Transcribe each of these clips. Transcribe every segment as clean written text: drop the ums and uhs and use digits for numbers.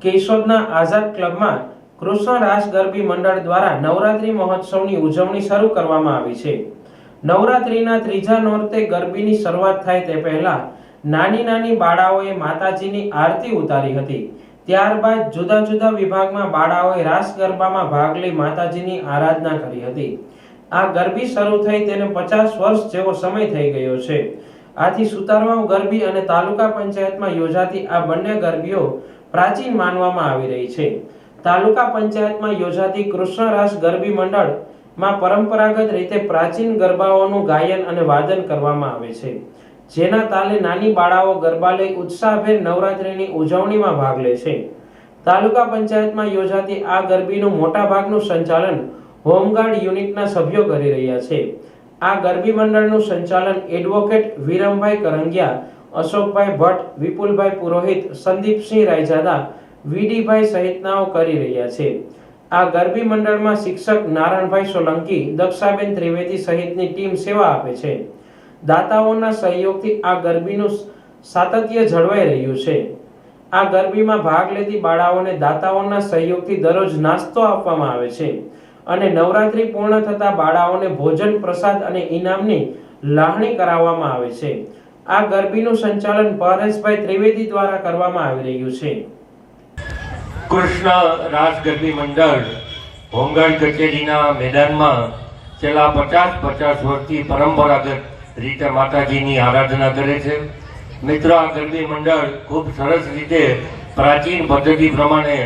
કેશોદના આઝાદ ક્લબમાં કૃષ્ણ રાસ ગરબી મંડળ દ્વારા નવરાત્રી મહોત્સવની ઉજવણી શરૂ કરવામાં આવી છે। નવરાત્રીના ત્રીજા નોરતે ગરબીની શરૂઆત થાય તે પહેલા નાની નાની બાળાઓએ માતાજીની આરતી ઉતારી હતી। ત્યારબાદ જુદા જુદા વિભાગમાં બાળાઓએ રાસ ગરબામાં ભાગ લઈ માતાજીની આરાધના કરી હતી। આ ગરબી શરૂ થઈ તેને 50 વર્ષ જેવો સમય થઈ ગયો છે। આથી સુતારવાવ ગરબી અને તાલુકા પંચાયતમાં યોજાતી આ બંને ગરબીઓ પ્રાચીન માનવામાં આવી રહી છે। તાલુકા પંચાયતમાં યોજાતી કૃષ્ણ રાસ ગરબી મંડળમાં પરંપરાગત રીતે પ્રાચીન ગરબાઓનું ગાયન અને વાદન કરવામાં આવે છે, જેના તાલે નાની બાળાઓ ગરબા લઈ ઉત્સાહભેર નવરાત્રીની ઉજવણીમાં ભાગ લે છે। તાલુકા પંચાયતમાં યોજાતી આ ગરબીનું મોટા ભાગનું સંચાલન હોમગાર્ડ યુનિટના સભ્યો કરી રહ્યા છે। આ ગરબી મંડળનું સંચાલન એડવોકેટ વિરમભાઈ કરંગિયા, અશોકભાઈ ભટ્ટ, વિપુલભાઈ પુરોહિત, સંદીપસિંહ રાયજાદા, વીડીભાઈ સહિતનાઓ કરી રહ્યા છે। આ ગરબી મંડળમાં શિક્ષક નારાયણભાઈ સોલંકી, દક્ષાબેન ત્રિવેદી સહિતની ટીમ સેવા આપે છે। દાતાઓના સહયોગથી આ ગરબીનું સાતત્ય જળવાઈ રહ્યું છે। આ ગરબીમાં ભાગ લેતી બાળાઓને દાતાઓના સહયોગથી દરરોજ નાસ્તો આપવામાં આવે છે અને નવરાત્રી પૂર્ણ થતા બાળાઓને ભોજન, પ્રસાદ અને ઇનામની લાગણી કરાવવામાં આવે છે। આ ગરબીનું સંચાલન પરેશભાઈ ત્રિવેદી દ્વારા કરવામાં આવી રહ્યું છે। કૃષ્ણ રાસ ગરબી મંડળ હોમગાર્ડ કચેરીના મેદાનમાં છેલ્લા 50 વર્ષથી પરંપરાગત રીતે માતાજીની આરાધના કરે છે। મિત્રો, આ ગરબી મંડળ ખૂબ સરસ રીતે પ્રાચીન પદ્ધતિ પ્રમાણે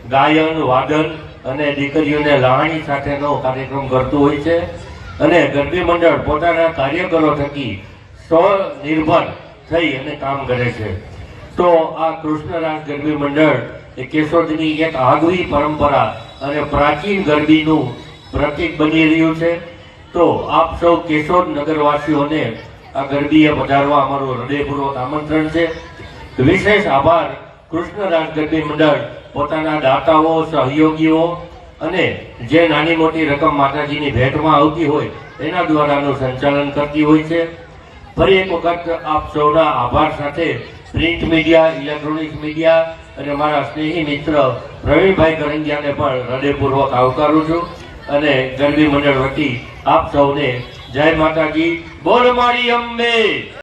ગાયન, વાદન અને દીકરીઓને લાવણી સાથેનો કાર્યક્રમ કરતું હોય છે અને ગરબી મંડળ પોતાના કાર્યકરો થકી સ્વનિર્ભર થઈ અને કામ કરે છે। તો આ કૃષ્ણ રાસ ગરબી મંડળ એ કેશોદની એક આગવી પરંપરા અને પ્રાચીન ગરબીનું પ્રતીક બની રહ્યું છે। તો આપ સૌ કેશોદ નગરવાસીઓને આ ગરબીએ પધારવા અમારું હૃદયપૂર્વક આમંત્રણ છે। વિશેષ આભાર કૃષ્ણ રાસ ગરબી મંડળ પોતાના દાતાઓ, સહયોગીઓ અને જે નાની મોટી રકમ માતાજીની ભેટમાં આવતી હોય એના દ્વારાનું સંચાલન કરતી હોય છે। ફરી એક વખત આપ સૌના આભાર સાથે પ્રિન્ટ મીડિયા, ઇલેક્ટ્રોનિક મીડિયા અને મારા સ્નેહી મિત્ર પ્રવીણભાઈ કરંગિયાને પણ હૃદયપૂર્વક આવકારું છું અને ગરબી મંડળ વતી આપ સૌને જય માતાજી, બોલ મારી અંબે।